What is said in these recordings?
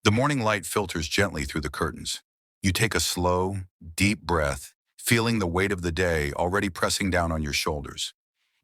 The morning light filters gently through the curtains. You take a slow, deep breath, feeling the weight of the day already pressing down on your shoulders.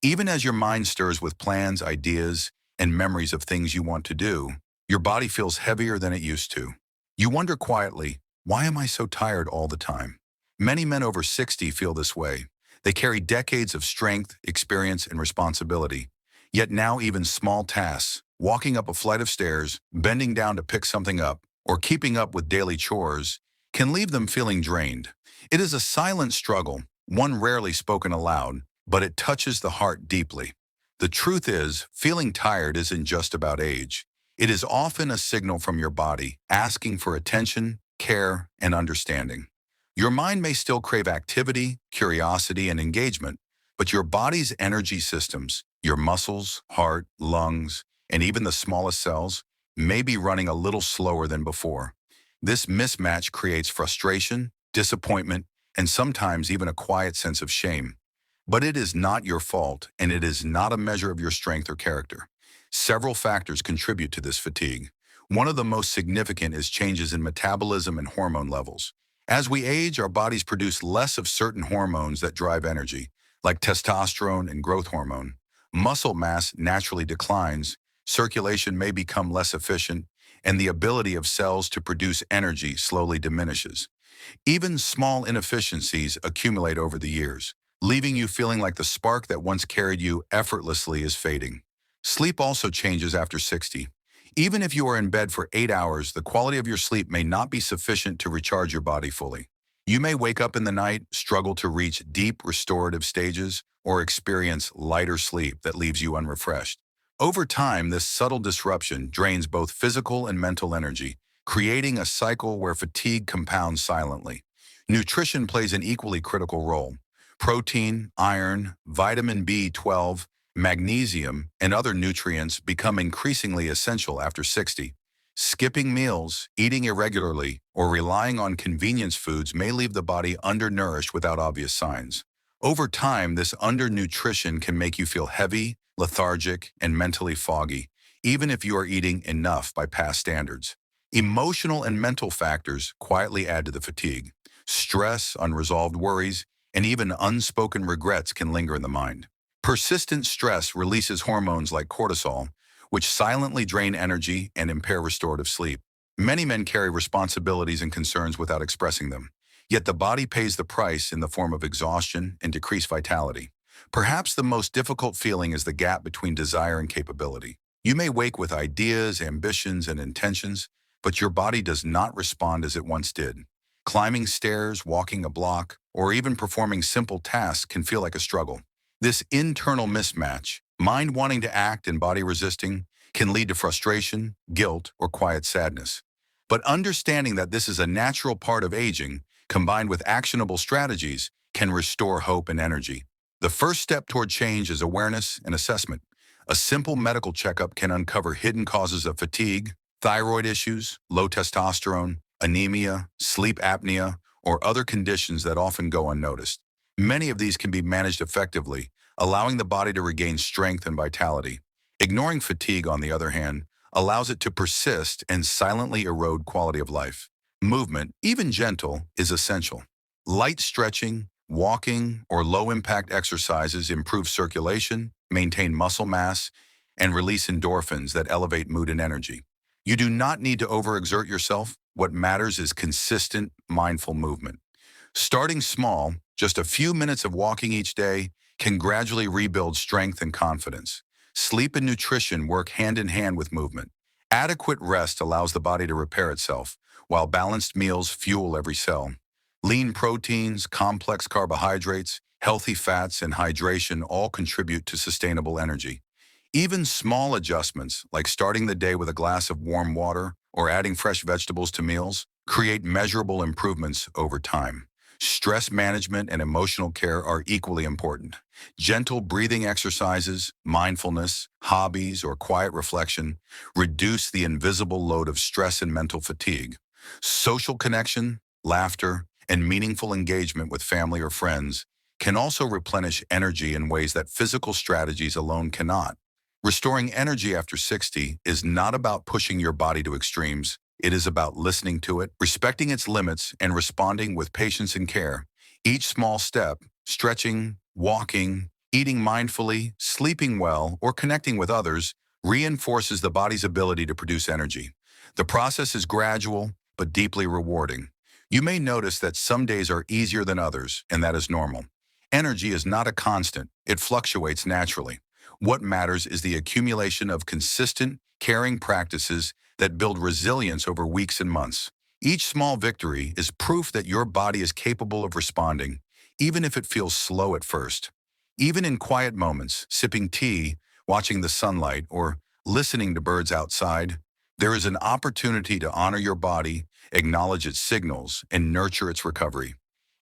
Even as your mind stirs with plans, ideas, and memories of things you want to do, your body feels heavier than it used to. You wonder quietly, why am I so tired all the time? Many men over 60 feel this way. They carry decades of strength, experience, and responsibility. Yet now even small tasks, walking up a flight of stairs, bending down to pick something up, or keeping up with daily chores, can leave them feeling drained. It is a silent struggle, one rarely spoken aloud, but it touches the heart deeply. The truth is, feeling tired isn't just about age. It is often a signal from your body asking for attention, care, and understanding. Your mind may still crave activity, curiosity, and engagement, but your body's energy systems, your muscles, heart, lungs, and even the smallest cells, may be running a little slower than before. This mismatch creates frustration, disappointment, and sometimes even a quiet sense of shame. But it is not your fault, and it is not a measure of your strength or character. Several factors contribute to this fatigue. One of the most significant is changes in metabolism and hormone levels. As we age, our bodies produce less of certain hormones that drive energy, like testosterone and growth hormone. Muscle mass naturally declines, circulation may become less efficient, and the ability of cells to produce energy slowly diminishes. Even small inefficiencies accumulate over the years, leaving you feeling like the spark that once carried you effortlessly is fading. Sleep also changes after 60. Even if you are in bed for 8 hours, the quality of your sleep may not be sufficient to recharge your body fully. You may wake up in the night, struggle to reach deep restorative stages, or experience lighter sleep that leaves you unrefreshed. Over time, this subtle disruption drains both physical and mental energy, creating a cycle where fatigue compounds silently. Nutrition plays an equally critical role. Protein, iron, vitamin B12, magnesium, and other nutrients become increasingly essential after 60. Skipping meals, eating irregularly, or relying on convenience foods may leave the body undernourished without obvious signs. Over time, this undernutrition can make you feel heavy, lethargic, and mentally foggy, even if you are eating enough by past standards. Emotional and mental factors quietly add to the fatigue. Stress, unresolved worries, and even unspoken regrets can linger in the mind. Persistent stress releases hormones like cortisol, which silently drain energy and impair restorative sleep. Many men carry responsibilities and concerns without expressing them, yet the body pays the price in the form of exhaustion and decreased vitality. Perhaps the most difficult feeling is the gap between desire and capability. You may wake with ideas, ambitions, and intentions, but your body does not respond as it once did. Climbing stairs, walking a block, or even performing simple tasks can feel like a struggle. This internal mismatch, mind wanting to act and body resisting, can lead to frustration, guilt, or quiet sadness. But understanding that this is a natural part of aging, combined with actionable strategies, can restore hope and energy. The first step toward change is awareness and assessment. A simple medical checkup can uncover hidden causes of fatigue, thyroid issues, low testosterone, anemia, sleep apnea, or other conditions that often go unnoticed. Many of these can be managed effectively, allowing the body to regain strength and vitality. Ignoring fatigue, on the other hand, allows it to persist and silently erode quality of life. Movement, even gentle, is essential. Light stretching, walking, or low-impact exercises improve circulation, maintain muscle mass, and release endorphins that elevate mood and energy. You do not need to overexert yourself. What matters is consistent, mindful movement. Starting small, just a few minutes of walking each day, can gradually rebuild strength and confidence. Sleep and nutrition work hand in hand with movement. Adequate rest allows the body to repair itself, while balanced meals fuel every cell. Lean proteins, complex carbohydrates, healthy fats, and hydration all contribute to sustainable energy. Even small adjustments, like starting the day with a glass of warm water or adding fresh vegetables to meals, create measurable improvements over time. Stress management and emotional care are equally important. Gentle breathing exercises, mindfulness, hobbies, or quiet reflection reduce the invisible load of stress and mental fatigue. Social connection, laughter, and meaningful engagement with family or friends can also replenish energy in ways that physical strategies alone cannot. Restoring energy after 60 is not about pushing your body to extremes. It is about listening to it, respecting its limits, and responding with patience and care. Each small step, stretching, walking, eating mindfully, sleeping well, or connecting with others, reinforces the body's ability to produce energy. The process is gradual, but deeply rewarding. You may notice that some days are easier than others, and that is normal. Energy is not a constant, it fluctuates naturally. What matters is the accumulation of consistent, caring practices that build resilience over weeks and months. Each small victory is proof that your body is capable of responding, even if it feels slow at first. Even in quiet moments, sipping tea, watching the sunlight, or listening to birds outside, there is an opportunity to honor your body, acknowledge its signals, and nurture its recovery.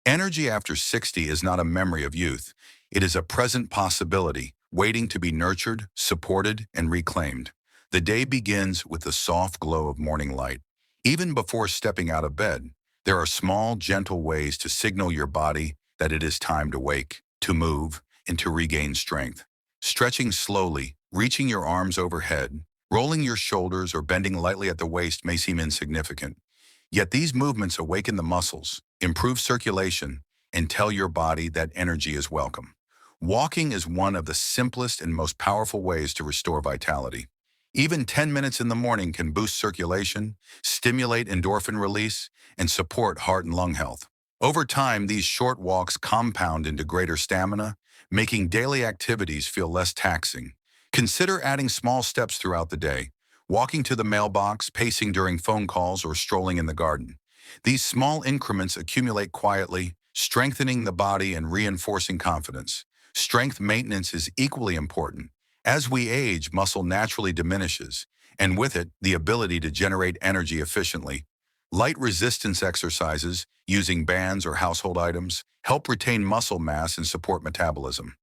Energy after 60 is not a memory of youth. It is a present possibility, waiting to be nurtured, supported, and reclaimed. The day begins with the soft glow of morning light. Even before stepping out of bed, there are small, gentle ways to signal your body that it is time to wake, to move, and to regain strength. Stretching slowly, reaching your arms overhead, rolling your shoulders, or bending lightly at the waist may seem insignificant. Yet these movements awaken the muscles, improve circulation, and tell your body that energy is welcome. Walking is one of the simplest and most powerful ways to restore vitality. Even 10 minutes in the morning can boost circulation, stimulate endorphin release, and support heart and lung health. Over time, these short walks compound into greater stamina, making daily activities feel less taxing. Consider adding small steps throughout the day, walking to the mailbox, pacing during phone calls, or strolling in the garden. These small increments accumulate quietly, strengthening the body and reinforcing confidence. Strength maintenance is equally important. As we age, muscle naturally diminishes, and with it, the ability to generate energy efficiently. Light resistance exercises, using bands or household items, help retain muscle mass and support metabolism.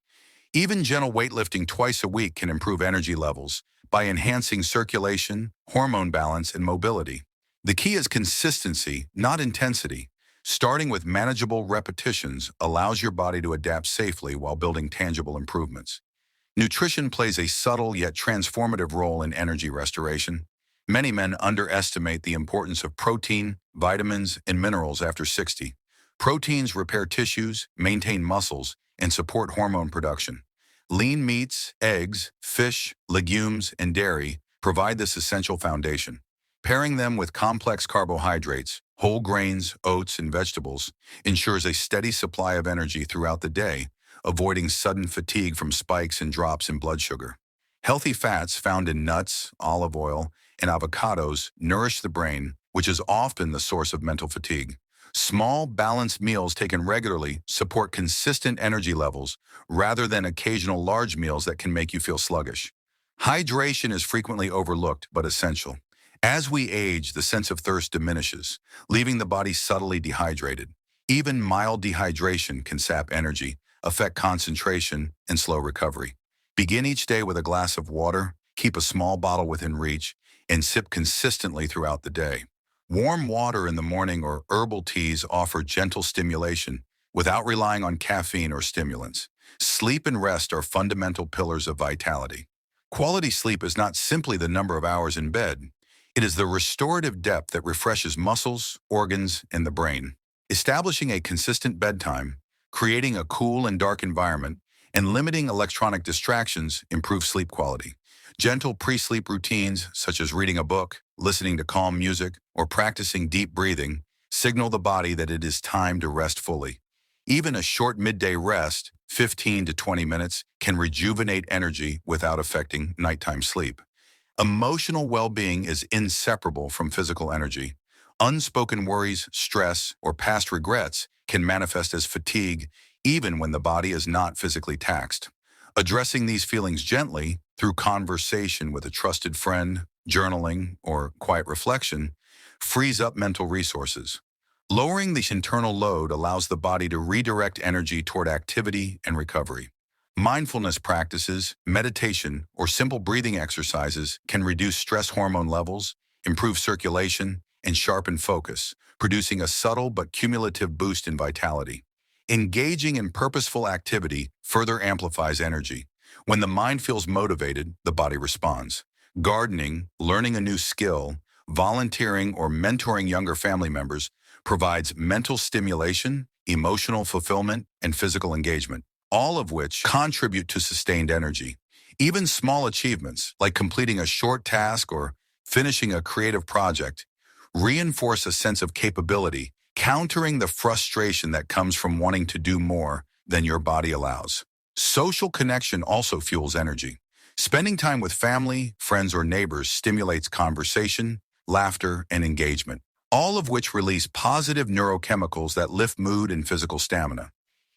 Even gentle weightlifting twice a week can improve energy levels by enhancing circulation, hormone balance, and mobility. The key is consistency, not intensity. Starting with manageable repetitions allows your body to adapt safely while building tangible improvements. Nutrition plays a subtle yet transformative role in energy restoration. Many men underestimate the importance of protein, vitamins, and minerals after 60. Proteins repair tissues, maintain muscles, and support hormone production. Lean meats, eggs, fish, legumes, and dairy provide this essential foundation. Pairing them with complex carbohydrates, whole grains, oats, and vegetables ensures a steady supply of energy throughout the day, avoiding sudden fatigue from spikes and drops in blood sugar. Healthy fats found in nuts, olive oil, and avocados nourish the brain, which is often the source of mental fatigue. Small, balanced meals taken regularly support consistent energy levels rather than occasional large meals that can make you feel sluggish. Hydration is frequently overlooked but essential. As we age, the sense of thirst diminishes, leaving the body subtly dehydrated. Even mild dehydration can sap energy, affect concentration, and slow recovery. Begin each day with a glass of water, keep a small bottle within reach, and sip consistently throughout the day. Warm water in the morning or herbal teas offer gentle stimulation without relying on caffeine or stimulants. Sleep and rest are fundamental pillars of vitality. Quality sleep is not simply the number of hours in bed. It is the restorative depth that refreshes muscles, organs, and the brain. Establishing a consistent bedtime, creating a cool and dark environment, and limiting electronic distractions improve sleep quality. Gentle pre-sleep routines, such as reading a book, listening to calm music, or practicing deep breathing, signal the body that it is time to rest fully. Even a short midday rest, 15 to 20 minutes, can rejuvenate energy without affecting nighttime sleep. Emotional well-being is inseparable from physical energy. Unspoken worries, stress, or past regrets can manifest as fatigue even when the body is not physically taxed. Addressing these feelings gently through conversation with a trusted friend, journaling, or quiet reflection frees up mental resources. Lowering the internal load allows the body to redirect energy toward activity and recovery. Mindfulness practices, meditation, or simple breathing exercises can reduce stress hormone levels, improve circulation, and sharpen focus, producing a subtle but cumulative boost in vitality. Engaging in purposeful activity further amplifies energy. When the mind feels motivated, the body responds. Gardening, learning a new skill, volunteering, or mentoring younger family members provides mental stimulation, emotional fulfillment, and physical engagement, all of which contribute to sustained energy. Even small achievements, like completing a short task or finishing a creative project, reinforce a sense of capability, countering the frustration that comes from wanting to do more than your body allows. Social connection also fuels energy. Spending time with family, friends, or neighbors stimulates conversation, laughter, and engagement, all of which release positive neurochemicals that lift mood and physical stamina.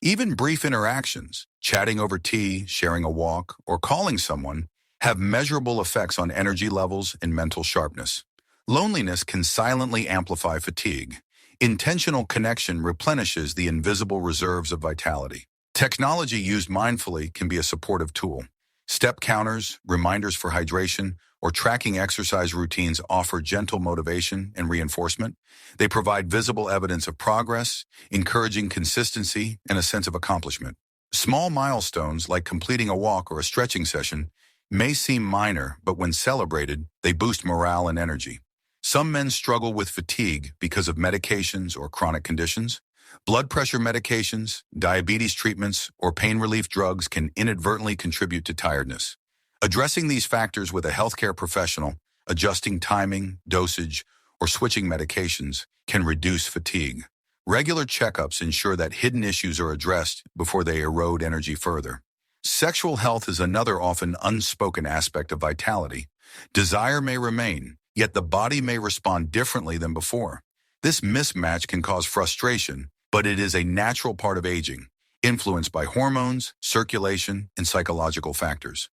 Even brief interactions, chatting over tea, sharing a walk, or calling someone, have measurable effects on energy levels and mental sharpness. Loneliness can silently amplify fatigue. Intentional connection replenishes the invisible reserves of vitality. Technology used mindfully can be a supportive tool. Step counters, reminders for hydration, or tracking exercise routines offer gentle motivation and reinforcement. They provide visible evidence of progress, encouraging consistency and a sense of accomplishment. Small milestones, like completing a walk or a stretching session, may seem minor, but when celebrated, they boost morale and energy. Some men struggle with fatigue because of medications or chronic conditions. Blood pressure medications, diabetes treatments, or pain relief drugs can inadvertently contribute to tiredness. Addressing these factors with a healthcare professional, adjusting timing, dosage, or switching medications can reduce fatigue. Regular checkups ensure that hidden issues are addressed before they erode energy further. Sexual health is another often unspoken aspect of vitality. Desire may remain, yet the body may respond differently than before. This mismatch can cause frustration, but it is a natural part of aging, influenced by hormones, circulation, and psychological factors.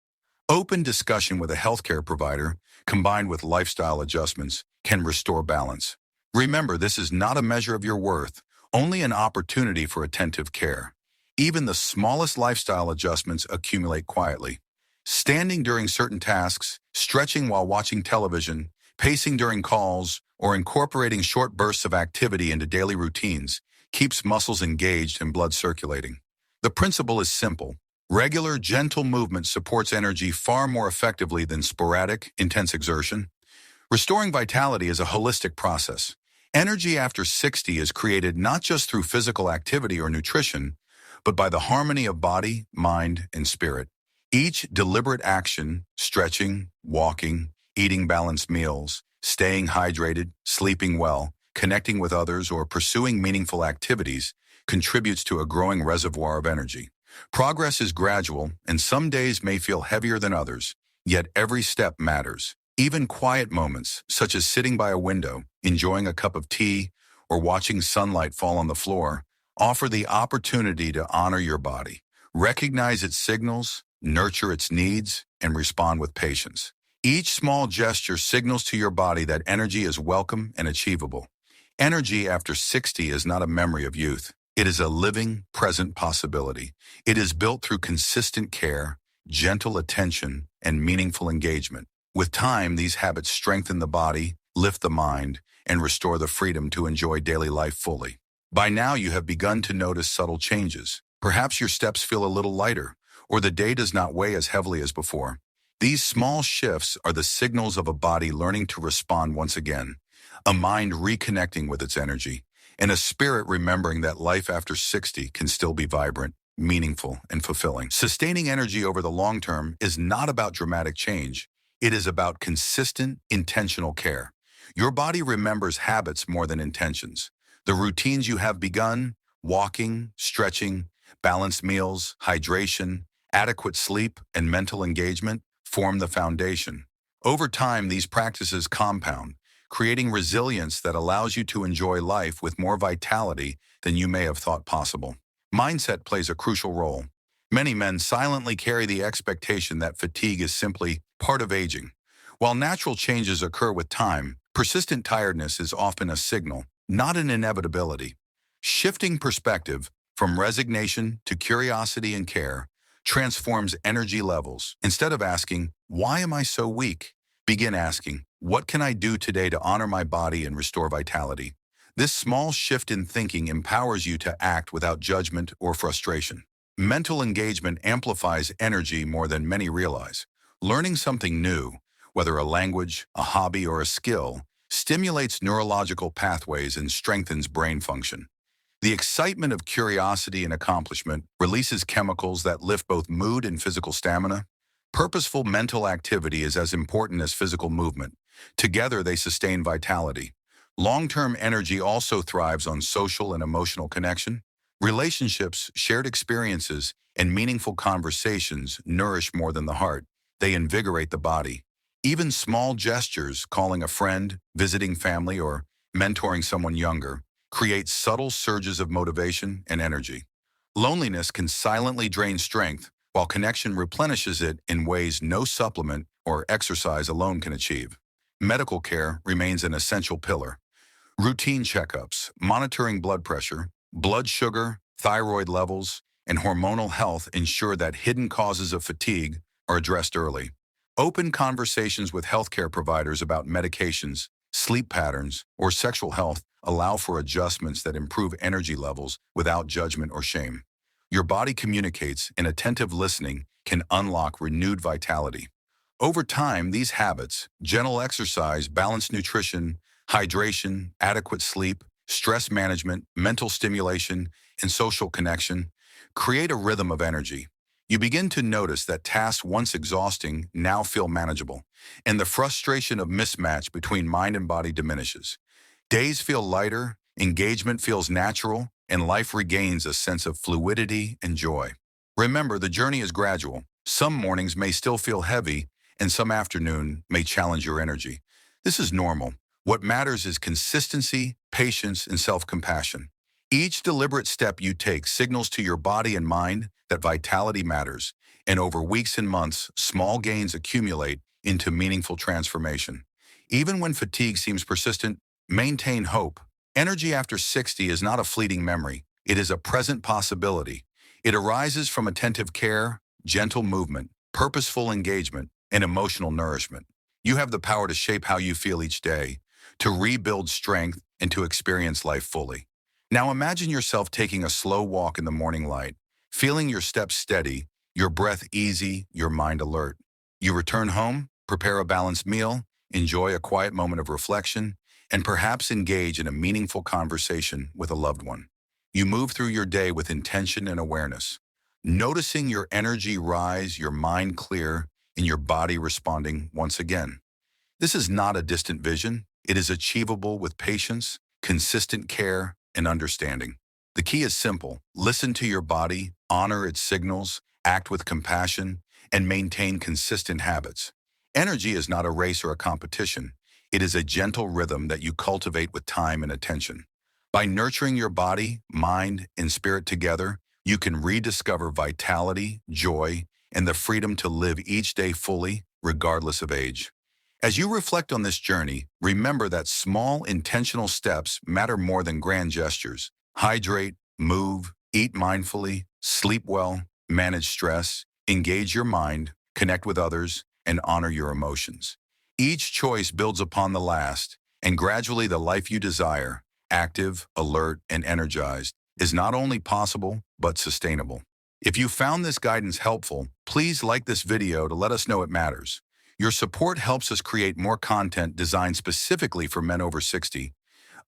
Open discussion with a healthcare provider, combined with lifestyle adjustments, can restore balance. Remember, this is not a measure of your worth, only an opportunity for attentive care. Even the smallest lifestyle adjustments accumulate quietly. Standing during certain tasks, stretching while watching television, pacing during calls, or incorporating short bursts of activity into daily routines keeps muscles engaged and blood circulating. The principle is simple. Regular, gentle movement supports energy far more effectively than sporadic, intense exertion. Restoring vitality is a holistic process. Energy after 60 is created not just through physical activity or nutrition, but by the harmony of body, mind, and spirit. Each deliberate action, stretching, walking, eating balanced meals, staying hydrated, sleeping well, connecting with others, or pursuing meaningful activities contributes to a growing reservoir of energy. Progress is gradual, and some days may feel heavier than others, yet every step matters. Even quiet moments, such as sitting by a window, enjoying a cup of tea, or watching sunlight fall on the floor, offer the opportunity to honor your body, recognize its signals, nurture its needs, and respond with patience. Each small gesture signals to your body that energy is welcome and achievable. Energy after 60 is not a memory of youth. It is a living, present possibility. It is built through consistent care, gentle attention, and meaningful engagement. With time, these habits strengthen the body, lift the mind, and restore the freedom to enjoy daily life fully. By now, you have begun to notice subtle changes. Perhaps your steps feel a little lighter, or the day does not weigh as heavily as before. These small shifts are the signals of a body learning to respond once again, a mind reconnecting with its energy, and a spirit remembering that life after 60 can still be vibrant, meaningful, and fulfilling. Sustaining energy over the long term is not about dramatic change. It is about consistent, intentional care. Your body remembers habits more than intentions. The routines you have begun, walking, stretching, balanced meals, hydration, adequate sleep, and mental engagement, form the foundation. Over time, these practices compound, creating resilience that allows you to enjoy life with more vitality than you may have thought possible. Mindset plays a crucial role. Many men silently carry the expectation that fatigue is simply part of aging. While natural changes occur with time, persistent tiredness is often a signal, not an inevitability. Shifting perspective from resignation to curiosity and care transforms energy levels. Instead of asking, "Why am I so weak?" begin asking, "What can I do today to honor my body and restore vitality?" This small shift in thinking empowers you to act without judgment or frustration. Mental engagement amplifies energy more than many realize. Learning something new, whether a language, a hobby, or a skill, stimulates neurological pathways and strengthens brain function. The excitement of curiosity and accomplishment releases chemicals that lift both mood and physical stamina. Purposeful mental activity is as important as physical movement. Together, they sustain vitality. Long-term energy also thrives on social and emotional connection. Relationships, shared experiences, and meaningful conversations nourish more than the heart. They invigorate the body. Even small gestures, calling a friend, visiting family, or mentoring someone younger, create subtle surges of motivation and energy. Loneliness can silently drain strength, while connection replenishes it in ways no supplement or exercise alone can achieve. Medical care remains an essential pillar. Routine checkups, monitoring blood pressure, blood sugar, thyroid levels, and hormonal health ensure that hidden causes of fatigue are addressed early. Open conversations with healthcare providers about medications, sleep patterns, or sexual health allow for adjustments that improve energy levels without judgment or shame. Your body communicates, and attentive listening can unlock renewed vitality. Over time, these habits, gentle exercise, balanced nutrition, hydration, adequate sleep, stress management, mental stimulation, and social connection, create a rhythm of energy. You begin to notice that tasks once exhausting now feel manageable, and the frustration of mismatch between mind and body diminishes. Days feel lighter, engagement feels natural, and life regains a sense of fluidity and joy. Remember, the journey is gradual. Some mornings may still feel heavy, and some afternoon may challenge your energy. This is normal. What matters is consistency, patience, and self-compassion. Each deliberate step you take signals to your body and mind that vitality matters, and over weeks and months, small gains accumulate into meaningful transformation. Even when fatigue seems persistent, maintain hope. Energy after 60 is not a fleeting memory. It is a present possibility. It arises from attentive care, gentle movement, purposeful engagement, and emotional nourishment. You have the power to shape how you feel each day, to rebuild strength, and to experience life fully. Now imagine yourself taking a slow walk in the morning light, feeling your steps steady, your breath easy, your mind alert. You return home, prepare a balanced meal, enjoy a quiet moment of reflection, and perhaps engage in a meaningful conversation with a loved one. You move through your day with intention and awareness, noticing your energy rise, your mind clear, and your body responding once again. This is not a distant vision. It is achievable with patience, consistent care, and understanding. The key is simple. Listen to your body, honor its signals, act with compassion, and maintain consistent habits. Energy is not a race or a competition. It is a gentle rhythm that you cultivate with time and attention. By nurturing your body, mind, and spirit together, you can rediscover vitality, joy, and the freedom to live each day fully, regardless of age. As you reflect on this journey, remember that small, intentional steps matter more than grand gestures. Hydrate, move, eat mindfully, sleep well, manage stress, engage your mind, connect with others, and honor your emotions. Each choice builds upon the last, and gradually the life you desire, active, alert, and energized, is not only possible, but sustainable. If you found this guidance helpful, please like this video to let us know it matters. Your support helps us create more content designed specifically for men over 60,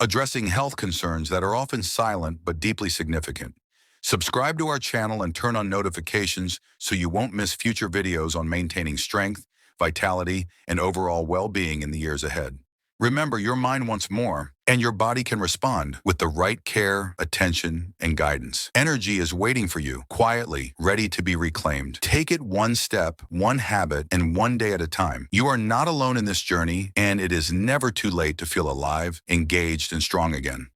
addressing health concerns that are often silent but deeply significant. Subscribe to our channel and turn on notifications so you won't miss future videos on maintaining strength, vitality, and overall well-being in the years ahead. Remember, your mind wants more, and your body can respond with the right care, attention, and guidance. Energy is waiting for you, quietly, ready to be reclaimed. Take it one step, one habit, and one day at a time. You are not alone in this journey, and it is never too late to feel alive, engaged, and strong again.